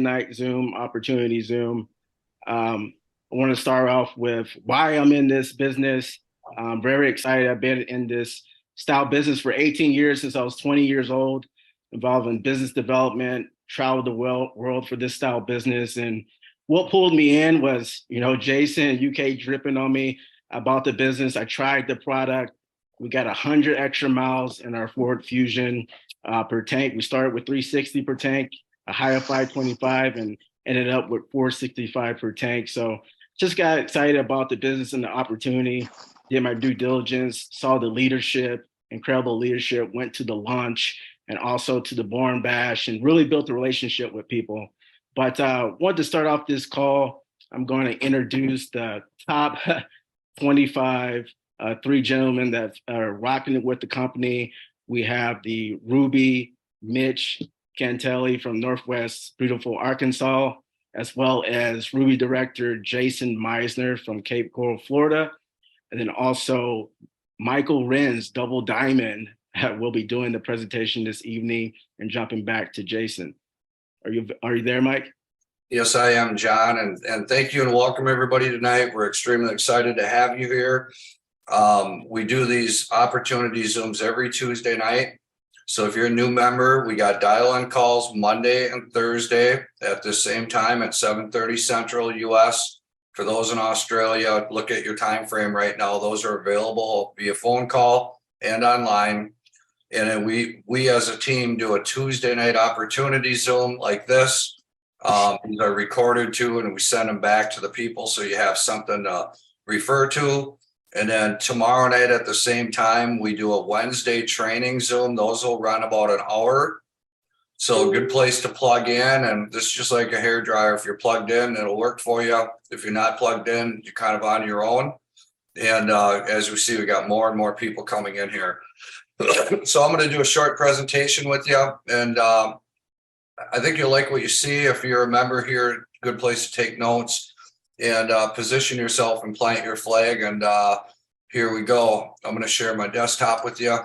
night Zoom, opportunity Zoom. I want to start off with why I'm in this business. I'm very excited. I've been in this style business for 18 years since I was 20 years old, involved in business development, traveled the world for this style business. And what pulled me in was, Jason, UK dripping on me. I bought the business. I tried the product. We got 100 extra miles in our Ford Fusion per tank. We started with 360 per tank, a high of 525, and ended up with 465 per tank. So just got excited about the business and the opportunity. Did my due diligence, saw the leadership, incredible leadership, went to the launch and also to the Born Bash and really built a relationship with people. But wanted to start off this call. I'm going to introduce the top 25, three gentlemen that are rocking it with the company. We have the Ruby, Mitch Cantelli from Northwest beautiful Arkansas, as well as Ruby director Jason Meisner from Cape Coral, Florida. And then also Michael Renz, Double Diamond, will be doing the presentation this evening and jumping back to Jason. Are you there, Mike? Yes, I am, John, and thank you and welcome everybody tonight. We're extremely excited to have you here. We do these opportunity Zooms every Tuesday night. So if you're a new member, we got dial-in calls Monday and Thursday at the same time at 7:30 Central US. For those in Australia, look at your time frame right now. Those are available via phone call and online. And then we as a team do a Tuesday night opportunity Zoom like this. These are recorded too, and we send them back to the people so you have something to refer to. And then tomorrow night at the same time, we do a Wednesday training Zoom. Those will run about an hour. So a good place to plug in. And this is just like a hair dryer. If you're plugged in, it'll work for you. If you're not plugged in, you're kind of on your own. And as we see, we got more and more people coming in here. So I'm going to do a short presentation with you. And I think you'll like what you see. If you're a member here, good place to take notes and position yourself and plant your flag. And here we go. I'm going to share my desktop with you.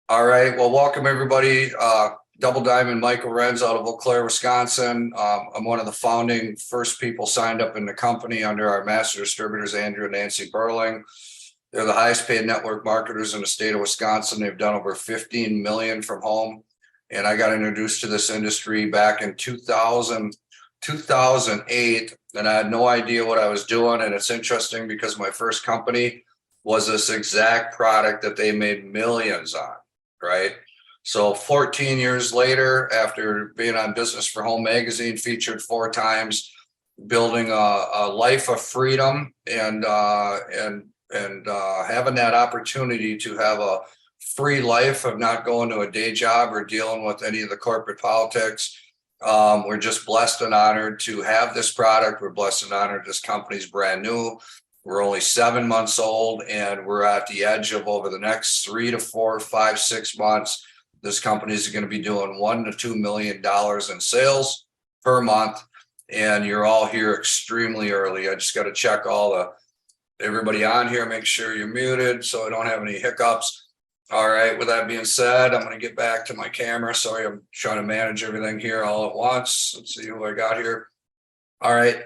All right. Well, welcome everybody. Double Diamond, Michael Renz out of Eau Claire, Wisconsin. I'm one of the founding first people signed up in the company under our master distributors, Andrew and Nancy Burling. They're the highest paid network marketers in the state of Wisconsin. They've done over 15 million from home. And I got introduced to this industry back in 2008, and I had no idea what I was doing. And it's interesting because my first company was this exact product that they made millions on, right? So 14 years later, after being on Business for Home magazine, featured 4 times, building a life of freedom and having that opportunity to have a free life of not going to a day job or dealing with any of the corporate politics. We're just blessed and honored to have this product. We're blessed and honored. This company's brand new. We're only 7 months old, and we're at the edge of over the next 3 to 4, 5, 6 months. This company is going to be doing $1 to $2 million in sales per month. And you're all here extremely early. I just got to check everybody on here, make sure you're muted so I don't have any hiccups. All right, with that being said, I'm going to get back to my camera. Sorry, I'm trying to manage everything here all at once. Let's see who I got here. All right.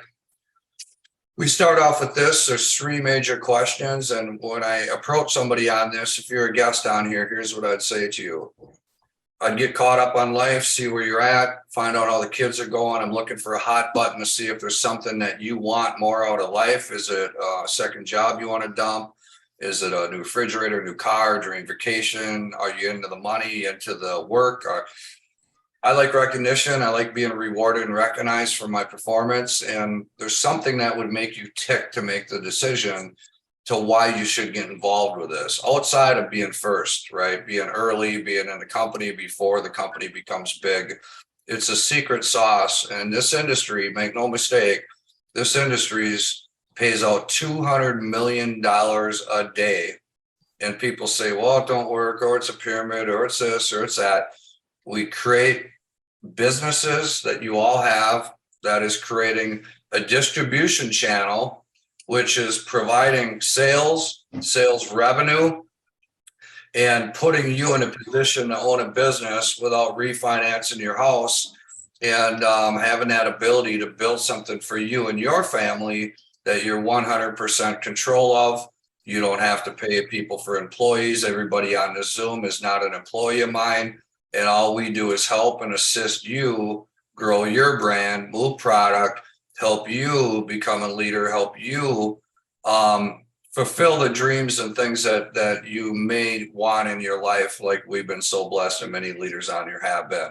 We start off with this. There's 3 major questions. And when I approach somebody on this, if you're a guest on here, here's what I'd say to you. I'd get caught up on life, see where you're at, find out how the kids are going. I'm looking for a hot button to see if there's something that you want more out of life. Is it a second job you want to dump? Is it a new refrigerator, new car, dream vacation? Are you into the money, into the work? I like recognition. I like being rewarded and recognized for my performance. And there's something that would make you tick to make the decision to why you should get involved with this outside of being first, right? Being early, being in the company before the company becomes big. It's a secret sauce. And this industry, make no mistake, this industry's pays out $200 million a day. And people say, well, it don't work, or it's a pyramid, or it's this, or it's that. We create businesses that you all have that is creating a distribution channel, which is providing sales revenue, and putting you in a position to own a business without refinancing your house and having that ability to build something for you and your family that you're 100% control of. You don't have to pay people for employees. Everybody on the Zoom is not an employee of mine. And all we do is help and assist you grow your brand, move product, help you become a leader, help you fulfill the dreams and things that you may want in your life, like we've been so blessed and many leaders on here have been.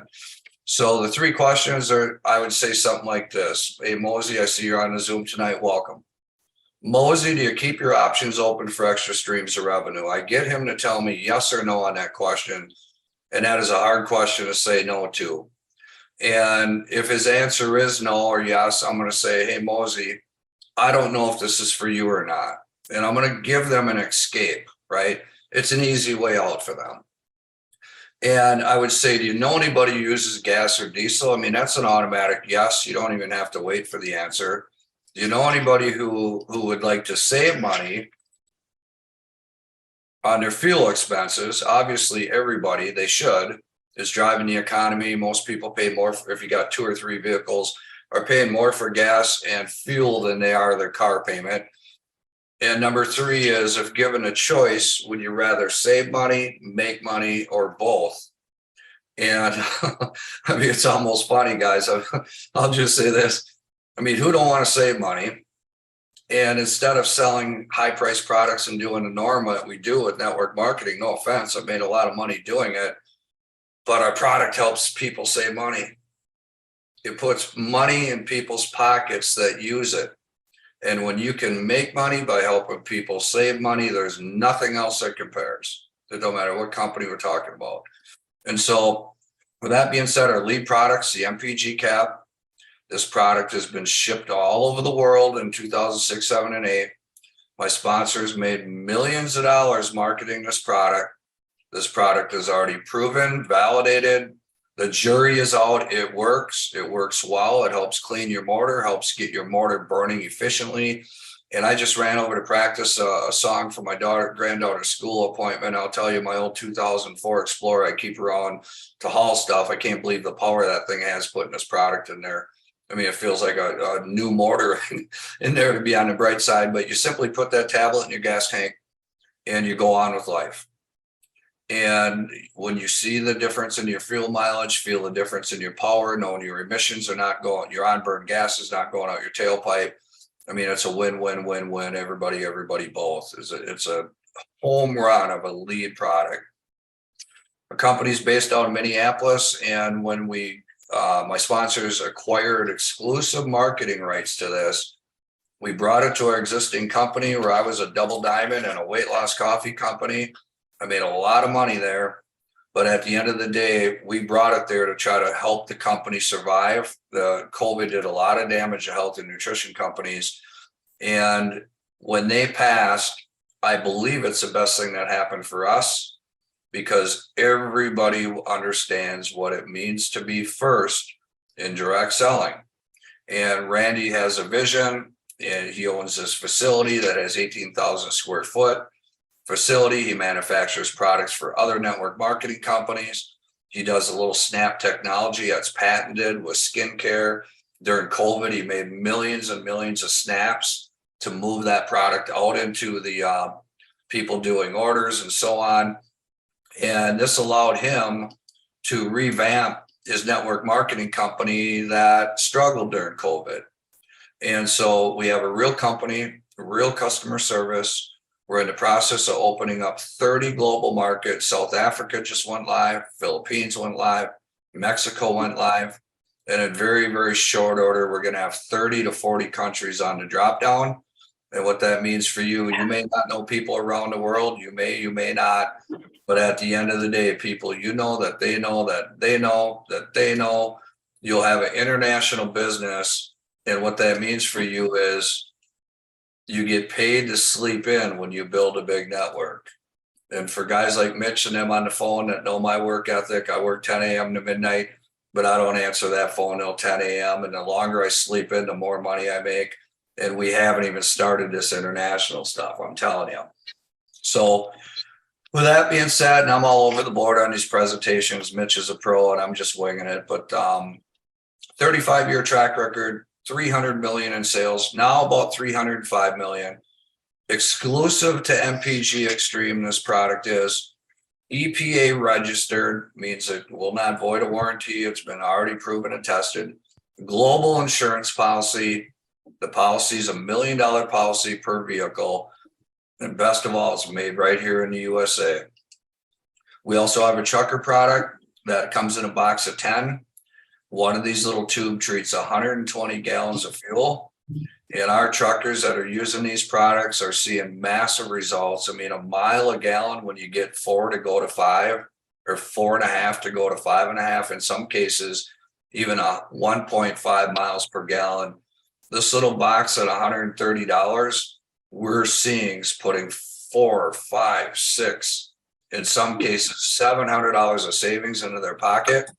So the 3 questions are, I would say something like this. Hey, Mosey, I see you're on the Zoom tonight. Welcome. Mosey, do you keep your options open for extra streams of revenue? I get him to tell me yes or no on that question. And that is a hard question to say no to. And if his answer is no or yes, I'm going to say, hey, Mosey, I don't know if this is for you or not. And I'm going to give them an escape, right? It's an easy way out for them. And I would say, do you know anybody who uses gas or diesel? I mean, that's an automatic yes. You don't even have to wait for the answer. Do you know anybody who would like to save money on their fuel expenses? Obviously, everybody, they should, is driving the economy. Most people pay more if you got 2 or 3 vehicles, are paying more for gas and fuel than they are their car payment. And number 3 is, if given a choice, would you rather save money, make money, or both? And I mean, it's almost funny, guys. I'll just say this. I mean, who don't want to save money? And instead of selling high priced products and doing the norm that we do with network marketing, no offense, I've made a lot of money doing it, but our product helps people save money. It puts money in people's pockets that use it. And when you can make money by helping people save money, there's nothing else that compares. It don't matter what company we're talking about. And so with that being said, our lead products, the MPG cap, this product has been shipped all over the world in 2006, 7, and 8. My sponsors made millions of dollars marketing this product. This product is already proven, validated. The jury is out. It works. It works well. It helps clean your motor, helps get your motor burning efficiently. And I just ran over to practice a song for my granddaughter's school appointment. I'll tell you, my old 2004 Explorer, I keep her on to haul stuff. I can't believe the power that thing has putting this product in there. I mean, it feels like a new motor in there, to be on the bright side, but you simply put that tablet in your gas tank and you go on with life. And when you see the difference in your fuel mileage, feel the difference in your power, knowing your emissions are not going, your onboard gas is not going out your tailpipe. I mean, it's a win, win, win, win. Everybody both. It's a home run of a lead product. Our company's based out of Minneapolis, and when my sponsors acquired exclusive marketing rights to this, we brought it to our existing company where I was a double diamond and a weight loss coffee company. I made a lot of money there, but at the end of the day, we brought it there to try to help the company survive. The COVID did a lot of damage to health and nutrition companies. And when they passed, I believe it's the best thing that happened for us, because everybody understands what it means to be first in direct selling. And Randy has a vision, and he owns this facility that has 18,000 square foot facility. He manufactures products for other network marketing companies. He does a little snap technology that's patented with skincare. During COVID, he made millions and millions of snaps to move that product out into the people doing orders and so on. And this allowed him to revamp his network marketing company that struggled during COVID. And so we have a real company, real customer service. We're in the process of opening up 30 global markets. South Africa just went live. Philippines went live. Mexico went live. And in very, very short order, we're going to have 30 to 40 countries on the drop down. And what that means for you, you may not know people around the world. You may not. But at the end of the day, people, you know that they know that they know that they know. You'll have an international business. And what that means for you is you get paid to sleep in when you build a big network. And for guys like Mitch and them on the phone that know my work ethic, I work 10 a.m. to midnight, but I don't answer that phone till 10 a.m. And the longer I sleep in, the more money I make. And we haven't even started this international stuff, I'm telling you. So with that being said, and I'm all over the board on these presentations, Mitch is a pro and I'm just winging it. But 35-year track record, 300 million in sales, now about 305 million. Exclusive to Mpgxtreme, this product is EPA registered, means it will not void a warranty. It's been already proven and tested. Global insurance policy. The policy is $1 million policy per vehicle. And best of all, it's made right here in the USA. We also have a trucker product that comes in a box of 10. One of these little tube treats 120 gallons of fuel. And our truckers that are using these products are seeing massive results. I mean, a mile a gallon when you get 4 to go to 5, or 4.5 to go to 5.5. In some cases, even a 1.5 miles per gallon. This little box at $130, we're seeing is putting 4, 5, 6, in some cases, $700 of savings into their pocket.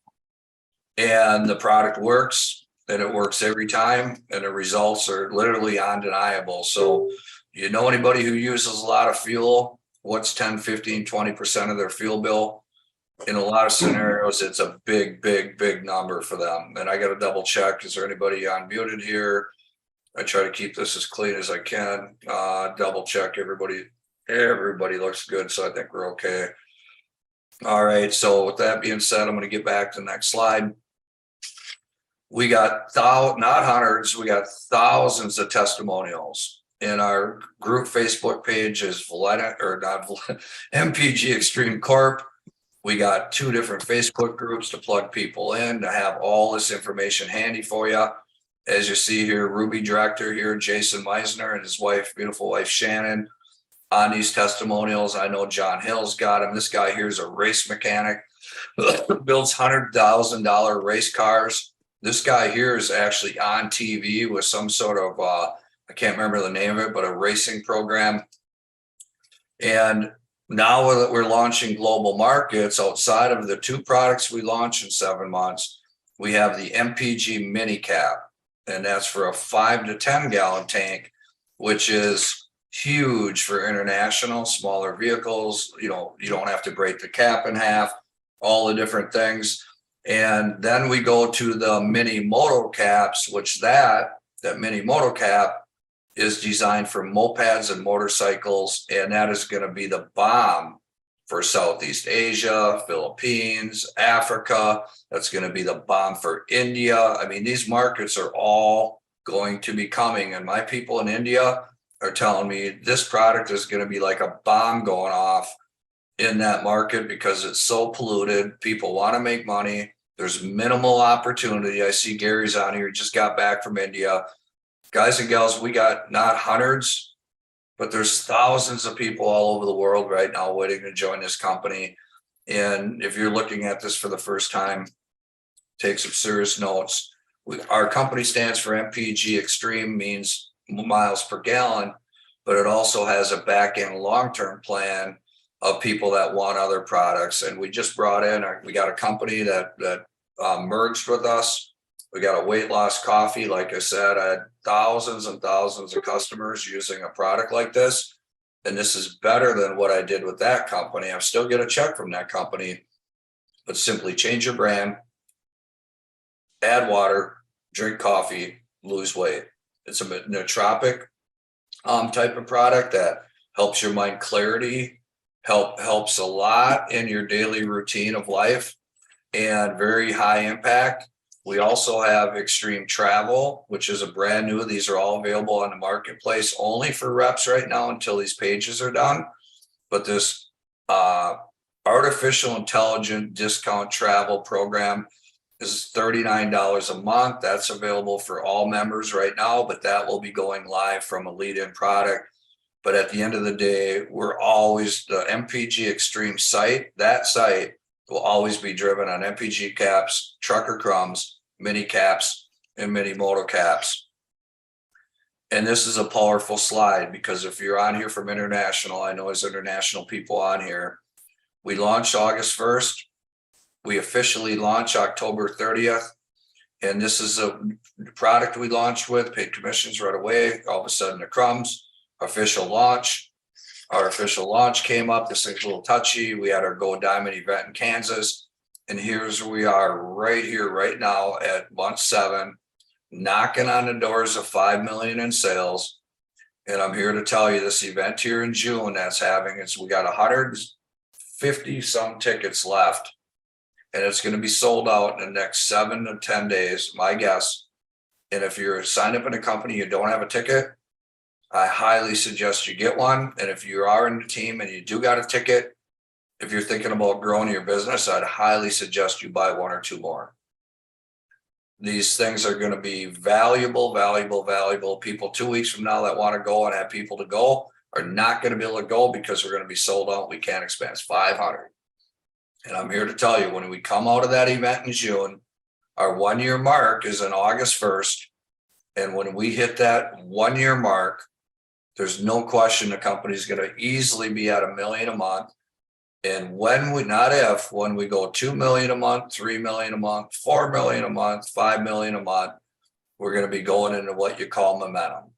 And the product works, and it works every time, and the results are literally undeniable. So, you know, anybody who uses a lot of fuel, what's 10, 15, 20% of their fuel bill? In a lot of scenarios, it's a big, big, big number for them. And I got to double check. Is there anybody unmuted here? I try to keep this as clean as I can. Double check everybody. Everybody looks good, so I think we're okay. All right. So with that being said, I'm going to get back to the next slide. We got not hundreds, we got thousands of testimonials. In our group Facebook page is Mpgxtreme Corp. We got 2 different Facebook groups to plug people in, to have all this information handy for you. As you see here, Ruby Director here, Jason Meisner and his wife, beautiful wife Shannon, on these testimonials. I know John Hill's got him. This guy here is a race mechanic, builds $100,000 race cars. This guy here is actually on TV with some sort of, I can't remember the name of it, but a racing program. And now that we're launching global markets outside of the 2 products we launched in 7 months, we have the MPG Mini Cap, and that's for a 5 to 10 gallon tank, which is huge for international, smaller vehicles. You know, you don't have to break the cap in half, all the different things. And then we go to the mini moto caps, which that mini moto cap is designed for mopeds and motorcycles. And that is going to be the bomb for Southeast Asia, Philippines, Africa. That's going to be the bomb for India. I mean, these markets are all going to be coming. And my people in India are telling me this product is going to be like a bomb going off in that market because it's so polluted. People want to make money. There's minimal opportunity. I see Gary's on here. He just got back from India. Guys and gals, we got not hundreds, but there's thousands of people all over the world right now waiting to join this company. And if you're looking at this for the first time, take some serious notes. Our company stands for Mpgxtreme, means miles per gallon, but it also has a back-end long-term plan of people that want other products. And we just brought in, we got a company that merged with us. We got a weight loss coffee. Like I said, I had thousands and thousands of customers using a product like this. And this is better than what I did with that company. I'm still get a check from that company, but simply change your brand, add water, drink coffee, lose weight. It's a nootropic type of product that helps your mind clarity, helps a lot in your daily routine of life, and very high impact. We also have Extreme Travel, which is a brand new. These are all available on the marketplace only for reps right now until these pages are done. But this artificial intelligent discount travel program is $39 a month. That's available for all members right now, but that will be going live from a lead-in product. But at the end of the day, we're always the Mpgxtreme site. That site will always be driven on MPG caps, trucker crumbs, mini caps, and mini moto caps. And this is a powerful slide because if you're on here from international, I know there's international people on here. We launched August 1st. We officially launched October 30th. And this is a product we launched with, paid commissions right away. All of a sudden the crumbs, official launch. Our official launch came up. This thing's a little touchy. We had our Go Diamond event in Kansas. And here's where we are right here, right now at month 7, knocking on the doors of 5 million in sales. And I'm here to tell you this event here in June that's having, we got 150 some tickets left. And it's going to be sold out in the next 7 to 10 days, my guess. And if you're signed up in a company, you don't have a ticket, I highly suggest you get one. And if you are in the team and you do got a ticket, if you're thinking about growing your business, I'd highly suggest you buy 1 or 2 more. These things are going to be valuable, valuable, valuable. People 2 weeks from now that want to go and have people to go are not going to be able to go because we're going to be sold out. We can't expand. It's 500. And I'm here to tell you, when we come out of that event in June, our 1-year mark is on August 1st. And when we hit that 1-year mark, there's no question the company is going to easily be at $1 million a month. And when we, not if, when we go 2 million a month, 3 million a month, 4 million a month, 5 million a month, we're going to be going into what you call momentum.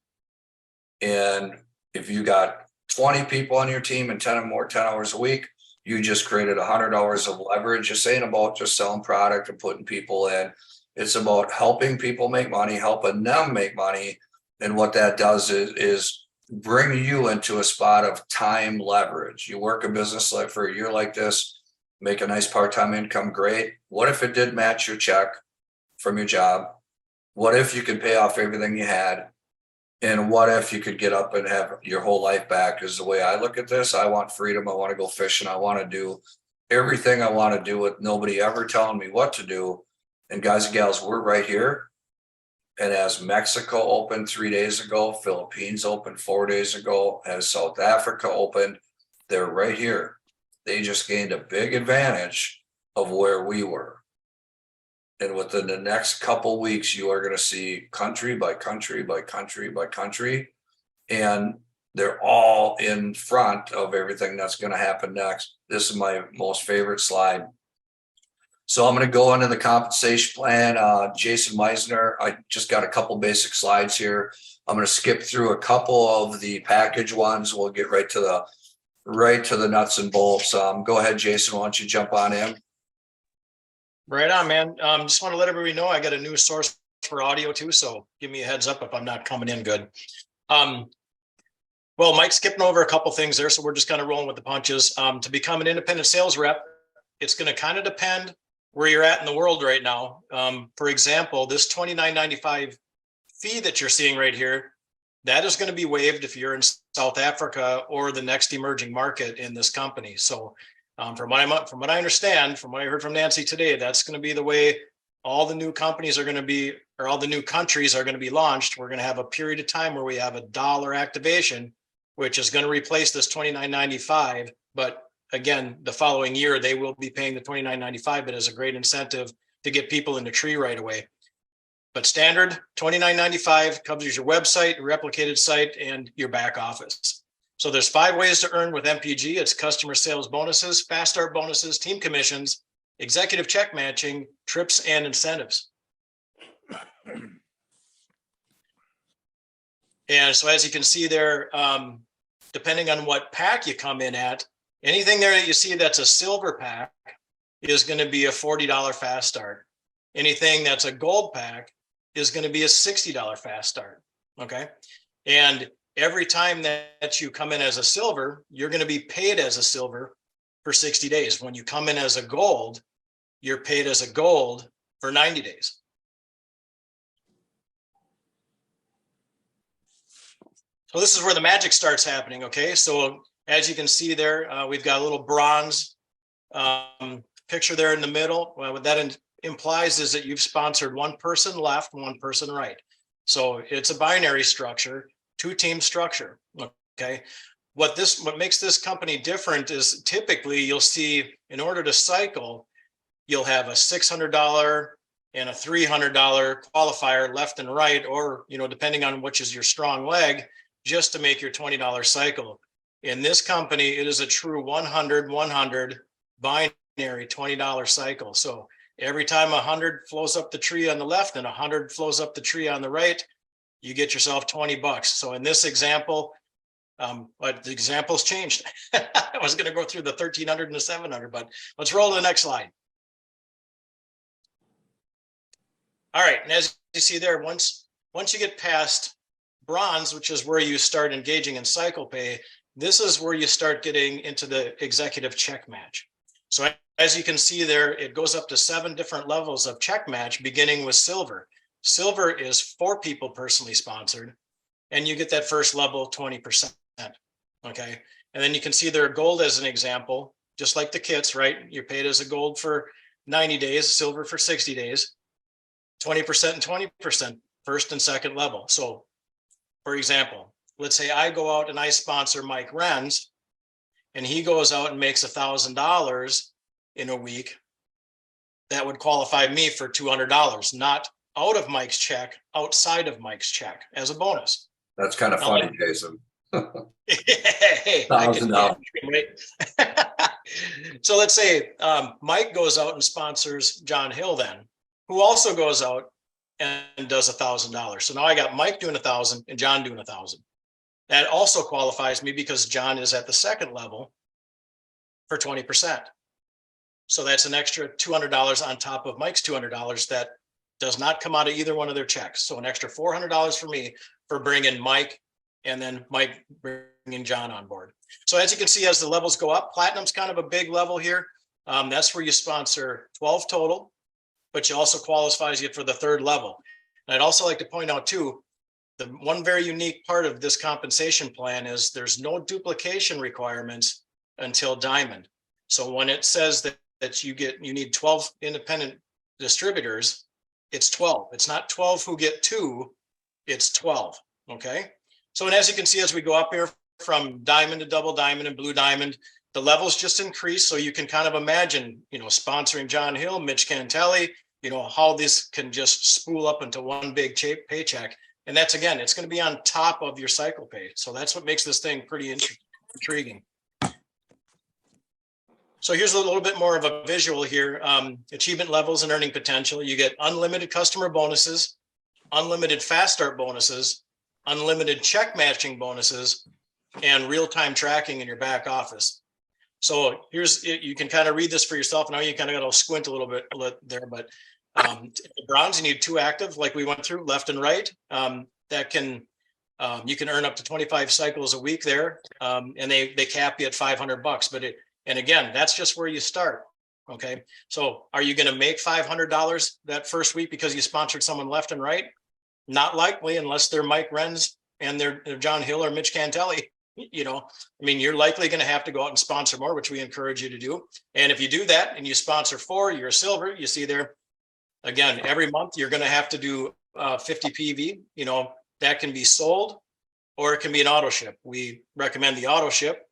And if you got 20 people on your team and 10 or more, 10 hours a week, you just created 100 hours of leverage. This ain't about just selling product and putting people in. It's about helping people make money, helping them make money. And what that does is bring you into a spot of time leverage. You work a business like for a year like this, make a nice part-time income, great. What if it did match your check from your job? What if you could pay off everything you had? And what if you could get up and have your whole life back? Is the way I look at this. I want freedom. I want to go fishing. I want to do everything I want to do with nobody ever telling me what to do. And guys and gals, we're right here. And as Mexico opened 3 days ago, Philippines opened 4 days ago, as South Africa opened, they're right here. They just gained a big advantage of where we were. And within the next couple weeks, you are going to see country by country by country by country. And they're all in front of everything that's going to happen next. This is my most favorite slide. So I'm going to go into the compensation plan. Jason Meisner, I just got a couple basic slides here. I'm going to skip through a couple of the package ones. We'll get right to the nuts and bolts. Go ahead, Jason. Why don't you jump on in? Right on, man. Just want to let everybody know I got a new source for audio too, so give me a heads up if I'm not coming in good. Well, Mike's skipping over a couple things there, so we're just kind of rolling with the punches. To become an independent sales rep, it's going to kind of depend where you're at in the world right now. For example, this $29.95 fee that you're seeing right here, that is going to be waived if you're in South Africa or the next emerging market in this company. So from what I understand, from what I heard from Nancy today, that's going to be the way all the new companies are going to be, or all the new countries are going to be launched. We're going to have a period of time where we have $1 activation, which is going to replace this $29.95. But again, the following year, they will be paying the $29.95, but as a great incentive to get people in the tree right away. But standard $29.95 covers your website, your replicated site, and your back office. So there's 5 ways to earn with MPG. It's customer sales bonuses, fast start bonuses, team commissions, executive check matching, trips, and incentives. And so as you can see there, depending on what pack you come in at, anything there that you see that's a silver pack is going to be a $40 fast start. Anything that's a gold pack is going to be a $60 fast start. Okay. And every time that you come in as a silver, you're going to be paid as a silver for 60 days. When you come in as a gold, you're paid as a gold for 90 days. So this is where the magic starts happening. Okay. So as you can see there, we've got a little bronze picture there in the middle. Well, what that implies is that you've sponsored one person left and one person right. So it's a binary structure, 2-team structure. Okay. What makes this company different is typically you'll see, in order to cycle, you'll have a $600 and a $300 qualifier left and right, or, depending on which is your strong leg, just to make your $20 cycle. In this company, it is a true 100-100 binary $20 cycle. So every time 100 flows up the tree on the left and 100 flows up the tree on the right, you get yourself $20. So in this example, but the example's changed. I was going to go through the 1300 and the 700, but let's roll to the next slide. All right, and as you see there, once you get past bronze, which is where you start engaging in cycle pay, this is where you start getting into the executive check match. So as you can see there, it goes up to 7 different levels of check match, beginning with silver. Silver is 4 people personally sponsored, and you get that first level 20%. Okay, and then you can see there gold as an example, just like the kits, right? You're paid as a gold for 90 days, silver for 60 days, 20% and 20%, first and second level. So for example, let's say I go out and I sponsor Mike Renz, and he goes out and makes $1,000 in a week. That would qualify me for $200, not out of Mike's check, outside of Mike's check as a bonus. That's kind of Now, funny, Jason. Hey, $1,000. right? So let's say Mike goes out and sponsors John Hill then, who also goes out and does $1,000. So now I got Mike doing 1,000 and John doing 1,000. That also qualifies me because John is at the second level for 20%. So that's an extra $200 on top of Mike's $200 that does not come out of either one of their checks. So an extra $400 for me for bringing Mike, and then Mike bringing John on board. So as you can see, as the levels go up, platinum's kind of a big level here. That's where you sponsor 12 total, but you also qualifies you for the third level. And I'd also like to point out too, the one very unique part of this compensation plan is there's no duplication requirements until diamond. So when it says that you need 12 independent distributors, it's 12. It's not 12 who get 2, it's 12. Okay. So, and as you can see, as we go up here from diamond to double diamond and blue diamond, the levels just increase. So you can kind of imagine, sponsoring John Hill, Mitch Cantelli, how this can just spool up into one big paycheck. And that's, again, it's going to be on top of your cycle pay. So that's what makes this thing pretty intriguing. So here's a little bit more of a visual here. Achievement levels and earning potential. You get unlimited customer bonuses, unlimited fast start bonuses, unlimited check matching bonuses, and real-time tracking in your back office. So you can kind of read this for yourself. Now you kind of got to squint a little bit there, but bronze, you need 2 active, like we went through, left and right. That can you can earn up to 25 cycles a week there, and they cap you at $500. But and again, that's just where you start. Okay, so are you going to make $500 that first week because you sponsored someone left and right? Not likely, unless they're Mike Renz and they're John Hill or Mitch Cantelli. You're likely going to have to go out and sponsor more, which we encourage you to do. And if you do that and you sponsor 4, you're a silver. You see there, again, every month you're going to have to do 50 PV. That can be sold or it can be an auto ship. We recommend the auto ship,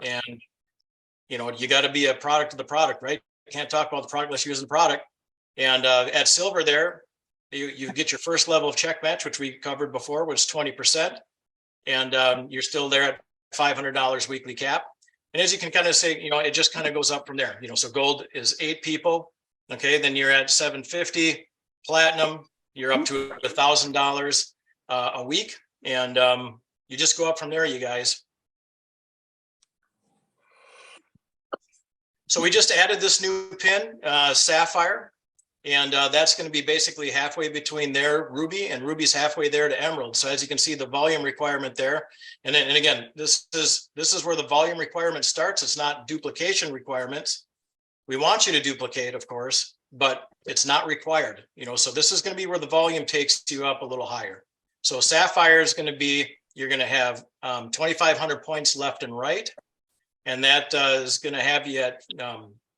and you got to be a product of the product, right? You can't talk about the product unless you're using the product. And at silver there, you get your first level of check match, which we covered before, was 20%. And you're still there at $500 weekly cap. And as you can kind of say, it just kind of goes up from there. So gold is 8 people. Okay, then you're at 750. Platinum, you're up to $1,000 a week. And you just go up from there, you guys. So we just added this new pin, Sapphire, and that's going to be basically halfway between their Ruby, and Ruby's halfway there to Emerald. So as you can see, the volume requirement there, and again, this is where the volume requirement starts. It's not duplication requirements. We want you to duplicate, of course, but it's not required. So this is going to be where the volume takes you up a little higher. So Sapphire is going to be, you're going to have 2,500 points left and right. And that is going to have you at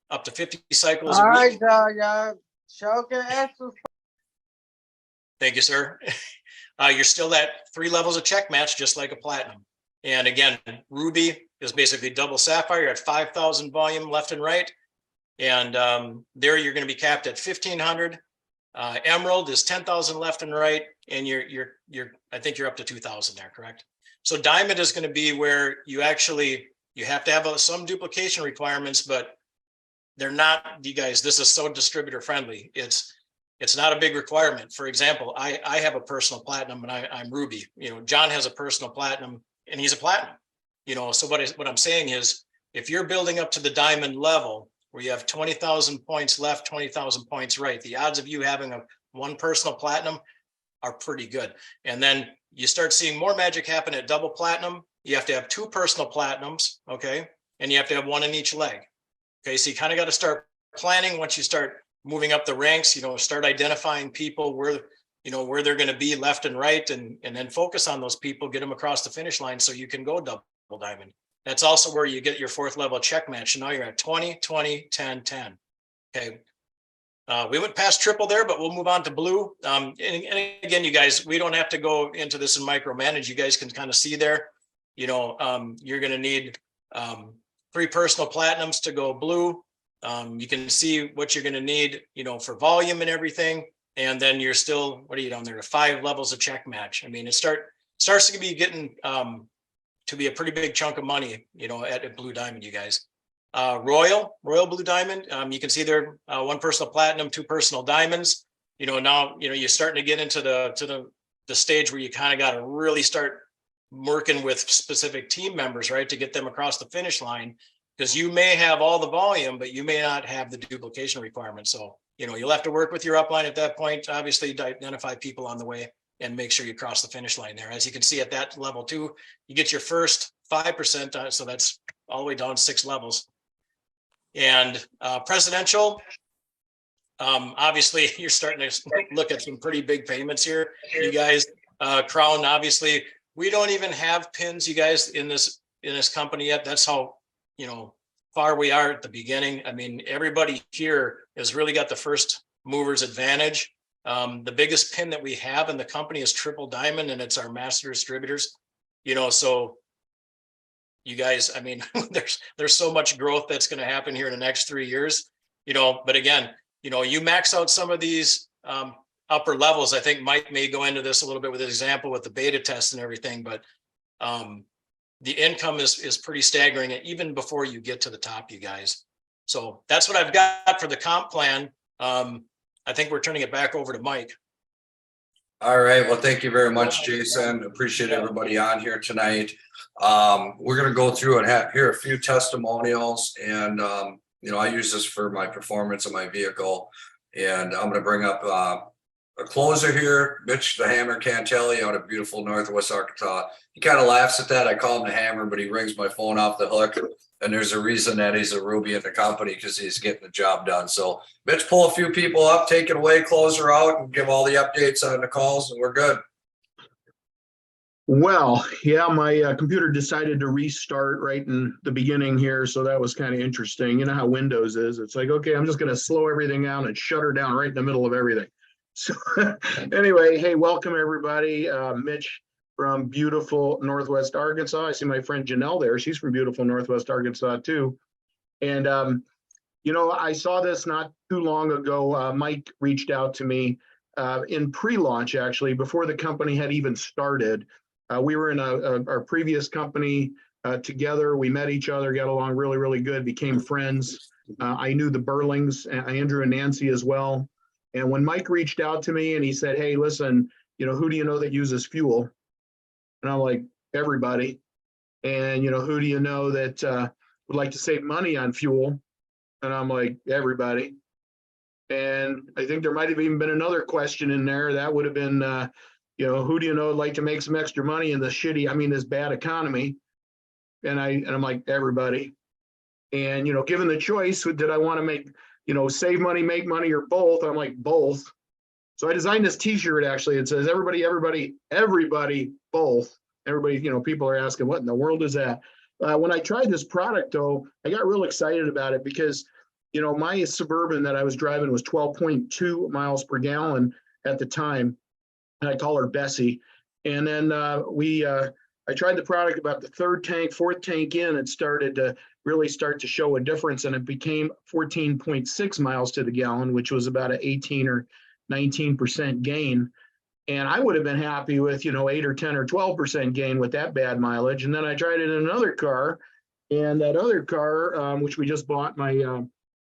up to 50 cycles a week. All right, y'all. Show your answers. Thank you, sir. You're still at 3 levels of check match, just like a platinum. And again, Ruby is basically double Sapphire at 5,000 volume left and right. And there you're going to be capped at 1,500. Emerald is 10,000 left and right. And I think you're up to 2,000 there, correct? So Diamond is going to be where you have to have some duplication requirements, but they're not, you guys, this is so distributor friendly. It's not a big requirement. For example, I have a personal platinum and I'm Ruby. John has a personal platinum and he's a platinum. So what I'm saying is, if you're building up to the diamond level where you have 20,000 points left, 20,000 points right, the odds of you having one personal platinum are pretty good. And then you start seeing more magic happen at double platinum. You have to have 2 personal platinums, okay? And you have to have 1 in each leg. Okay, so you kind of got to start planning once you start moving up the ranks, start identifying people where they're going to be left and right, and then focus on those people, get them across the finish line so you can go double diamond. That's also where you get your 4th level check match. And now you're at 20, 20, 10, 10. Okay. We went past triple there, but we'll move on to blue. And again, you guys, we don't have to go into this and micromanage. You guys can kind of see there, you're going to need 3 personal platinums to go blue. You can see what you're going to need, for volume and everything. And then you're still, what are you down there to 5 levels of check match? I mean, it starts to be getting to be a pretty big chunk of money, at Blue Diamond, you guys. Royal Blue Diamond. You can see there 1 personal platinum, 2 personal diamonds. Now you're starting to get into the stage where you kind of got to really start working with specific team members, right, to get them across the finish line, because you may have all the volume, but you may not have the duplication requirement. So you'll have to work with your upline at that point, obviously, to identify people on the way and make sure you cross the finish line there. As you can see at that level 2, you get your first 5%, so that's all the way down 6 levels. And presidential, obviously you're starting to look at some pretty big payments here, you guys. Crown, obviously, we don't even have pins, you guys, in this company yet. That's how far we are at the beginning. I mean, everybody here has really got the first movers advantage. The biggest pin that we have in the company is triple diamond, and it's our master distributors. So you guys, I mean, there's so much growth that's going to happen here in the next 3 years, but again, you max out some of these upper levels. I think Mike may go into this a little bit with an example with the beta test and everything, but the income is pretty staggering even before you get to the top, you guys. So that's what I've got for the comp plan. I think we're turning it back over to Mike. All right. Well, thank you very much, Jason. Appreciate everybody on here tonight. We're going to go through and hear a few testimonials, and I use this for my performance of my vehicle, and I'm going to bring up a closer here, Mitch the Hammer Cantelli, out of beautiful Northwest Arkansas. He kind of laughs at that. I call him the Hammer, but he rings my phone off the hook, and there's a reason that he's a Ruby in the company, because he's getting the job done. So Mitch, pull a few people up, take it away, close her out, and give all the updates on the calls, and we're good. Well, yeah, my computer decided to restart right in the beginning here, so that was kind of interesting. You know how Windows is. It's like, okay, I'm just going to slow everything down and shut her down right in the middle of everything. So anyway, hey, welcome everybody. Mitch from beautiful Northwest Arkansas. I see my friend Janelle there. She's from beautiful Northwest Arkansas too. And, I saw this not too long ago. Mike reached out to me in pre-launch, actually, before the company had even started. We were in our previous company together. We met each other, got along really, really good, became friends. I knew the Burlings, Andrew and Nancy as well. And when Mike reached out to me and he said, hey, listen, who do you know that uses fuel? And I'm like, everybody. And, who do you know that would like to save money on fuel? And I'm like, everybody. And I think there might have even been another question in there. That would have been, who do you know would like to make some extra money in this bad economy? And I'm like, everybody. And, given the choice, did I want to make, save money, make money, or both? I'm like, both. So I designed this t-shirt, actually. It says, everybody, everybody, everybody, both. Everybody, people are asking, what in the world is that? When I tried this product, though, I got real excited about it because, my Suburban that I was driving was 12.2 miles per gallon at the time. And I call her Bessie. And then I tried the product about the fourth tank in, it started to really show a difference, and it became 14.6 miles to the gallon, which was about an 18 or 19% gain. And I would have been happy with, 8 or 10 or 12% gain with that bad mileage. And then I tried it in another car, and that other car, which we just bought, my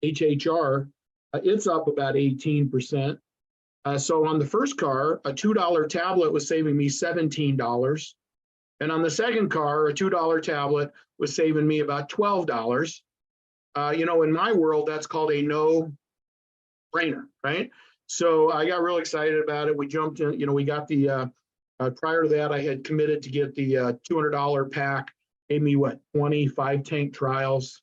HHR, it's up about 18%. So on the first car, a $2 tablet was saving me $17. And on the second car, a $2 tablet was saving me about $12. In my world, that's called a no-brainer, right? So I got real excited about it. We jumped in, we got the, prior to that, I had committed to get the $200 pack. Gave me 25 tank trials,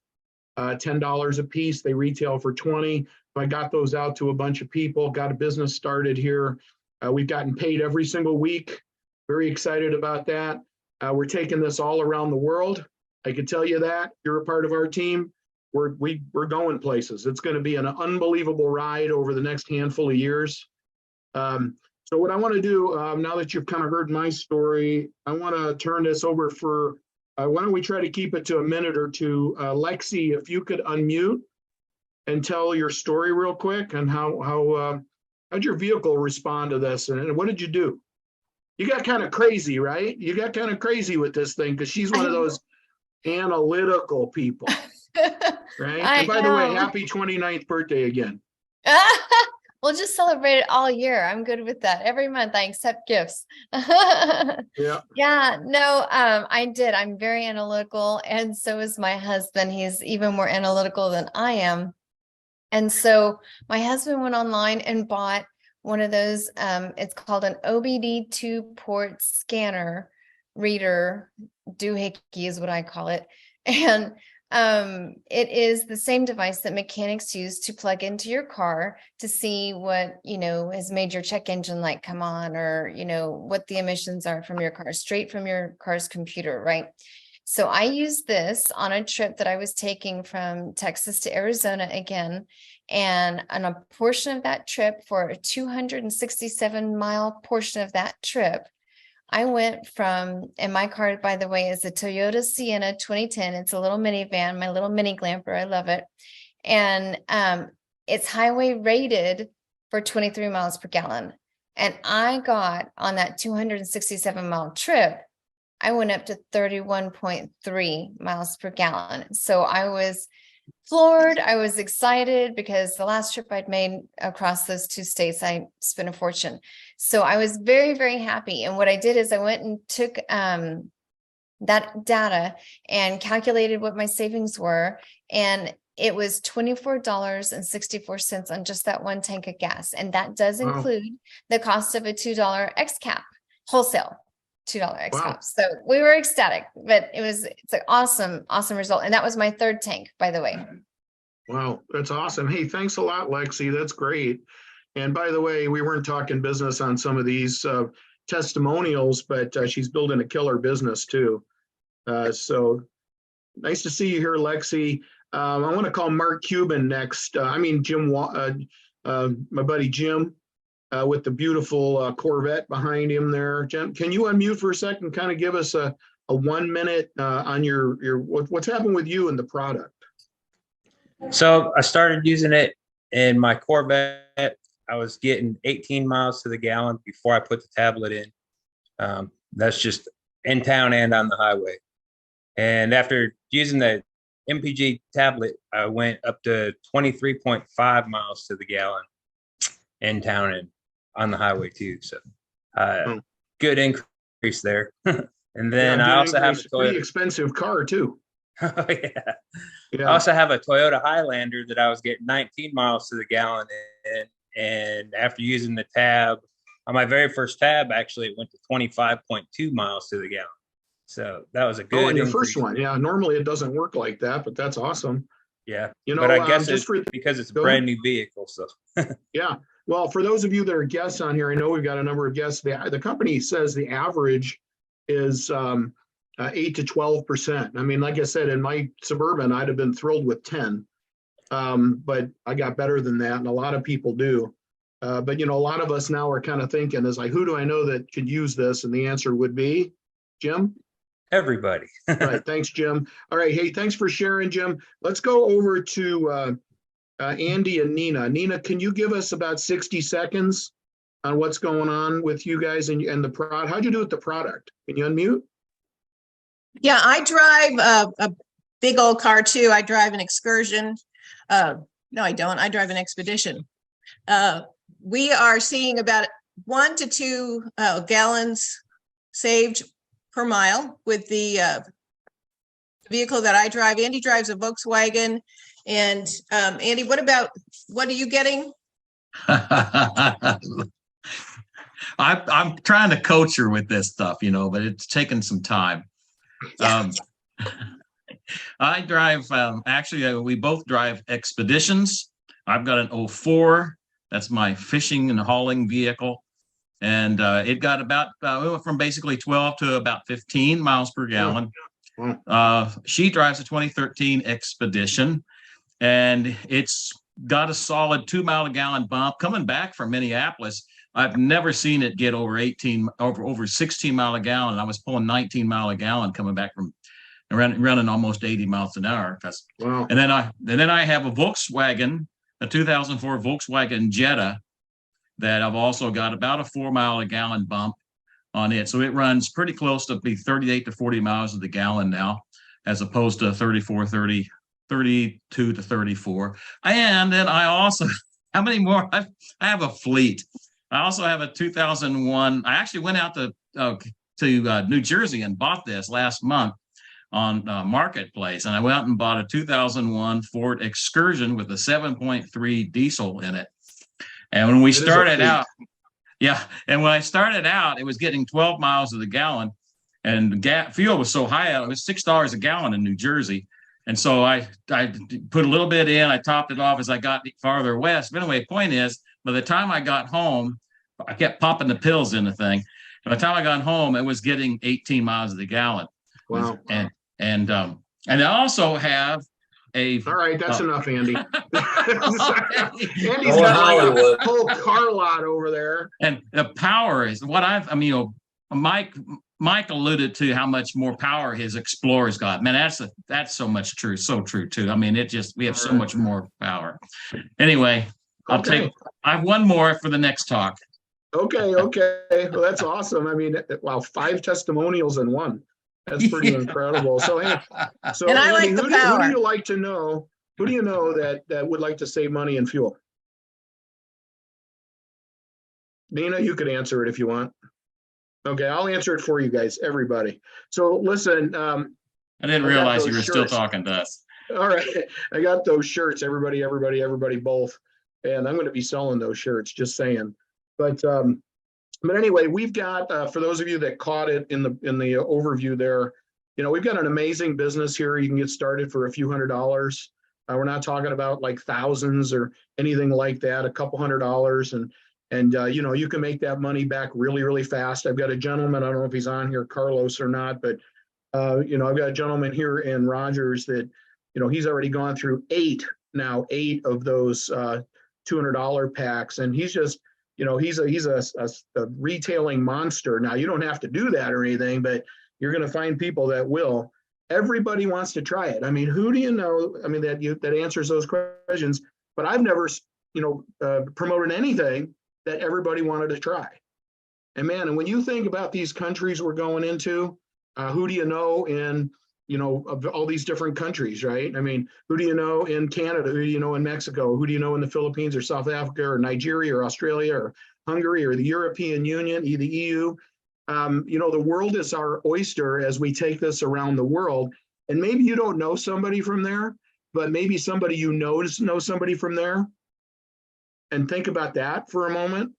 $10 a piece. They retail for 20. I got those out to a bunch of people, got a business started here. We've gotten paid every single week. Very excited about that. We're taking this all around the world. I can tell you that. You're a part of our team. We're going places. It's going to be an unbelievable ride over the next handful of years. So what I want to do, now that you've kind of heard my story, I want to turn this over for, why don't we try to keep it to a minute or two? Lexi, if you could unmute and tell your story real quick and how'd your vehicle respond to this and what did you do? You got kind of crazy, right? You got kind of crazy with this thing because she's one of those analytical people, right? And by the way, happy 29th birthday again. We'll just celebrate it all year. I'm good with that. Every month I accept gifts. Yeah. Yeah, no, I did. I'm very analytical. And so is my husband. He's even more analytical than I am. And so my husband went online and bought one of those, it's called an OBD2 port scanner reader, doohickey is what I call it. And it is the same device that mechanics use to plug into your car to see what, has made your check engine light come on, or, what the emissions are from your car, straight from your car's computer, right? So I used this on a trip that I was taking from Texas to Arizona again. And on a portion of that trip, for a 267-mile portion of that trip, I went from, and my car, by the way, is a Toyota Sienna 2010. It's a little minivan, my little mini glamper. I love it. And it's highway rated for 23 miles per gallon. And I got on that 267-mile trip, I went up to 31.3 miles per gallon. So I was floored. I was excited because the last trip I'd made across those two states, I spent a fortune. So I was very, very happy. And what I did is I went and took that data and calculated what my savings were. And it was $24.64 on just that one tank of gas. And that does include the cost of a $2 X cap wholesale. $2 X cap. So we were ecstatic, but it's an awesome result. And that was my third tank, by the way. Wow, that's awesome. Hey, thanks a lot, Lexi. That's great. And by the way, we weren't talking business on some of these testimonials, but she's building a killer business too. So nice to see you here, Lexi. I want to call Mark Cuban next. Jim, my buddy Jim. With the beautiful Corvette behind him there. Jim, can you unmute for a second, kind of give us a 1 minute on your what's happened with you and the product? So I started using it in my Corvette. I was getting 18 miles to the gallon before I put the tablet in. That's just in town and on the highway. And after using the MPG tablet, I went up to 23.5 miles to the gallon in town and on the highway too. So good increase there. And then I also have a Toyota. Pretty expensive car too. Oh, yeah. I also have a Toyota Highlander that I was getting 19 miles to the gallon in. And after using the tab, on my very first tab, actually, it went to 25.2 miles to the gallon. So that was a good on your increase. first one. Yeah, normally it doesn't work like that, but that's awesome. Yeah, but I guess it's because it's a brand new vehicle. So yeah. Well, for those of you that are guests on here, I know we've got a number of guests. The company says the average is 8 to 12%. I mean, like I said, in my Suburban, I'd have been thrilled with 10, but I got better than that, and a lot of people do. But a lot of us now are kind of thinking, is like, who do I know that could use this? And the answer would be Jim. Everybody. All right, thanks, Jim. All right, hey, thanks for sharing, Jim. Let's go over to Andy and Nina. Nina, can you give us about 60 seconds on what's going on with you guys and the product? How'd you do with the product? Can you unmute? Yeah, I drive a big old car too. I drive an Excursion. No, I don't. I drive an Expedition. We are seeing about 1 to 2 gallons saved per mile with the vehicle that I drive. Andy drives a Volkswagen. And Andy, what are you getting? I'm trying to coach her with this stuff, but it's taken some time. I drive, actually, we both drive Expeditions. I've got an 04. That's my fishing and hauling vehicle. And it got about, we went from basically 12 to about 15 miles per gallon. She drives a 2013 Expedition, and it's got a solid 2 mile a gallon bump. Coming back from Minneapolis, I've never seen it get over 16 mile a gallon. I was pulling 19 mile a gallon coming back from running almost 80 miles an hour. Wow. And then I have a Volkswagen, a 2004 Volkswagen Jetta, that I've also got about a 4 mile a gallon bump on it. So it runs pretty close to be 38 to 40 miles of the gallon now, as opposed to 32 to 34. And then I also, how many more? I have a fleet. I also have a 2001. I actually went out to New Jersey and bought this last month on Marketplace. And I went out and bought a 2001 Ford Excursion with a 7.3 diesel in it. And when we started out, and when I started out, it was getting 12 miles of the gallon, and fuel was so high, it was $6 a gallon in New Jersey. And so I put a little bit in, I topped it off as I got farther west. But anyway, point is, by the time I got home, I kept popping the pills in the thing. By the time I got home, it was getting 18 miles of the gallon. Wow. And I also have a. All right, that's enough, Andy. Andy's Oh, got like Hollywood. a whole car lot over there. And the power is what Mike alluded to how much more power his Explorer's got. Man, that's so much true, so true too. I mean, we have so much more power. Anyway, I have one more for the next talk. Okay. Well, that's awesome. I mean, wow, 5 testimonials in one. That's pretty incredible. So, hey, And I like Andy, the who power. do you like to know? Who do you know that would like to save money and fuel? Nina, you could answer it if you want. Okay, I'll answer it for you guys, everybody. So listen. I didn't realize you were still talking to us. All right, I got those shirts, everybody both, and I'm going to be selling those shirts, just saying. But anyway, we've got for those of you that caught it in the overview there, we've got an amazing business here. You can get started for a few $100s. We're not talking about like thousands or anything like that. A couple $100s, and you can make that money back really, really fast. I've got a gentleman, I don't know if he's on here, Carlos or not, but I've got a gentleman here in Rogers that he's already gone through 8 of those $200 packs, and he's just he's a retailing monster. Now, you don't have to do that or anything, but you're going to find people that will. Everybody wants to try it. I mean, who do you know? I mean, that answers those questions. But I've never, promoted anything that everybody wanted to try. And man, and when you think about these countries we're going into, who do you know in of all these different countries, right? I mean, who do you know in Canada? Who do you know in Mexico? Who do you know in the Philippines or South Africa or Nigeria or Australia or Hungary or the European Union, the EU? The world is our oyster as we take this around the world. And maybe you don't know somebody from there, but maybe somebody knows somebody from there. And think about that for a moment.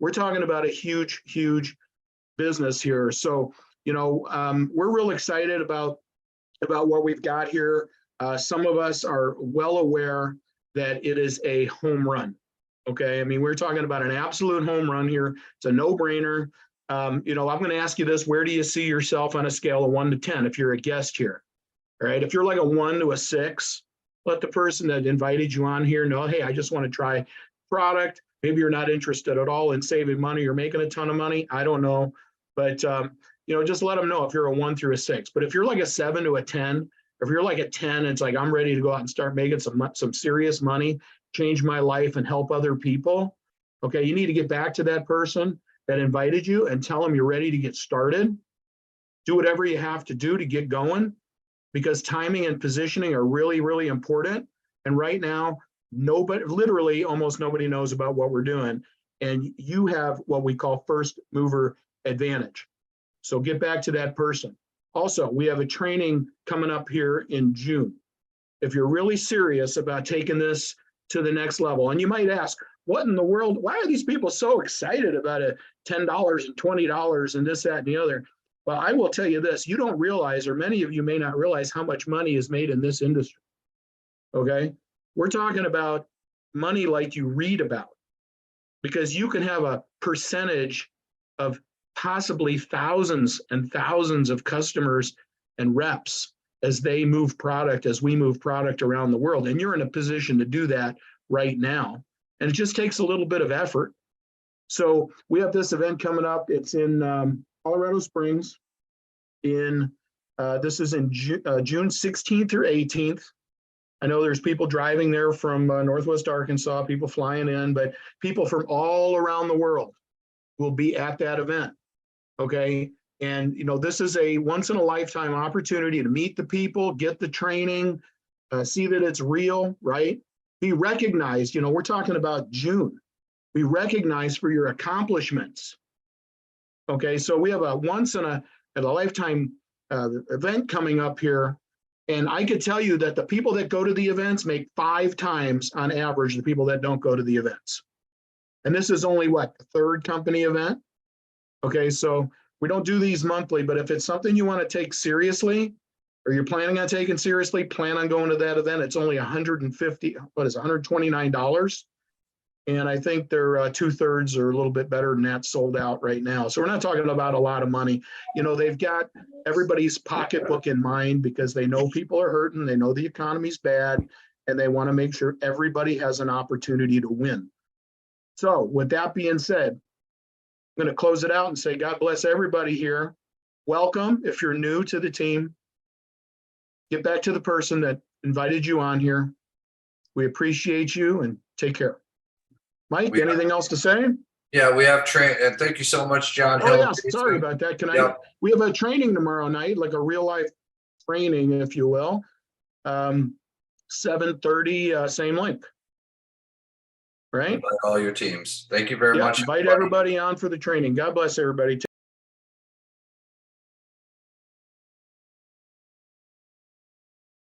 We're talking about a huge, huge business here. So, we're real excited about what we've got here. Some of us are well aware that it is a home run. Okay. I mean, we're talking about an absolute home run here. It's a no-brainer. I'm going to ask you this: where do you see yourself on a scale of 1 to 10 if you're a guest here? All right. If you're like a 1 to a 6, let the person that invited you on here know, hey, I just want to try product. Maybe you're not interested at all in saving money or making a ton of money. I don't know. But, just let them know if you're a 1 through a 6. But if you're like a 7 to a 10, if you're like a 10, it's like, I'm ready to go out and start making some serious money, change my life and help other people. Okay. You need to get back to that person that invited you and tell them you're ready to get started. Do whatever you have to do to get going, because timing and positioning are really, really important. And right now, literally almost nobody knows about what we're doing. And you have what we call first mover advantage. So get back to that person. Also, we have a training coming up here in June. If you're really serious about taking this to the next level, and you might ask, what in the world? Why are these people so excited about a $10 and $20 and this, that, and the other? Well, I will tell you this, you don't realize, or many of you may not realize how much money is made in this industry. Okay. We're talking about money like you read about, because you can have a percentage of possibly thousands and thousands of customers and reps as they move product, as we move product around the world. And you're in a position to do that right now. And it just takes a little bit of effort. So we have this event coming up. It's in Colorado Springs. This is in June 16th or 18th. I know there's people driving there from Northwest Arkansas, people flying in, but people from all around the world will be at that event. Okay. And, this is a once in a lifetime opportunity to meet the people, get the training, see that it's real, right? Be recognized. We're talking about June. Be recognized for your accomplishments. Okay. So we have a once in a lifetime event coming up here. And I could tell you that the people that go to the events make 5 times on average the people that don't go to the events. And this is only the 3rd company event. Okay, so we don't do these monthly, but if it's something you want to take seriously, or you're planning on taking seriously, plan on going to that event. It's only $129. And I think they're 2/3 or a little bit better than that sold out right now. So we're not talking about a lot of money. They've got everybody's pocketbook in mind, because they know people are hurting. They know the economy's bad, and they want to make sure everybody has an opportunity to win. So with that being said, I'm going to close it out and say, God bless everybody here. Welcome. If you're new to the team, get back to the person that invited you on here. We appreciate you, and take care. Mike, anything else to say? Yeah, we have and thank you so much, John Oh Hill. yeah, sorry about that. We have a training tomorrow night, like a real life training, if you will. 7:30, same link. Right? Invite all your teams. Thank you very much. Invite everybody. everybody on for the training. God bless everybody.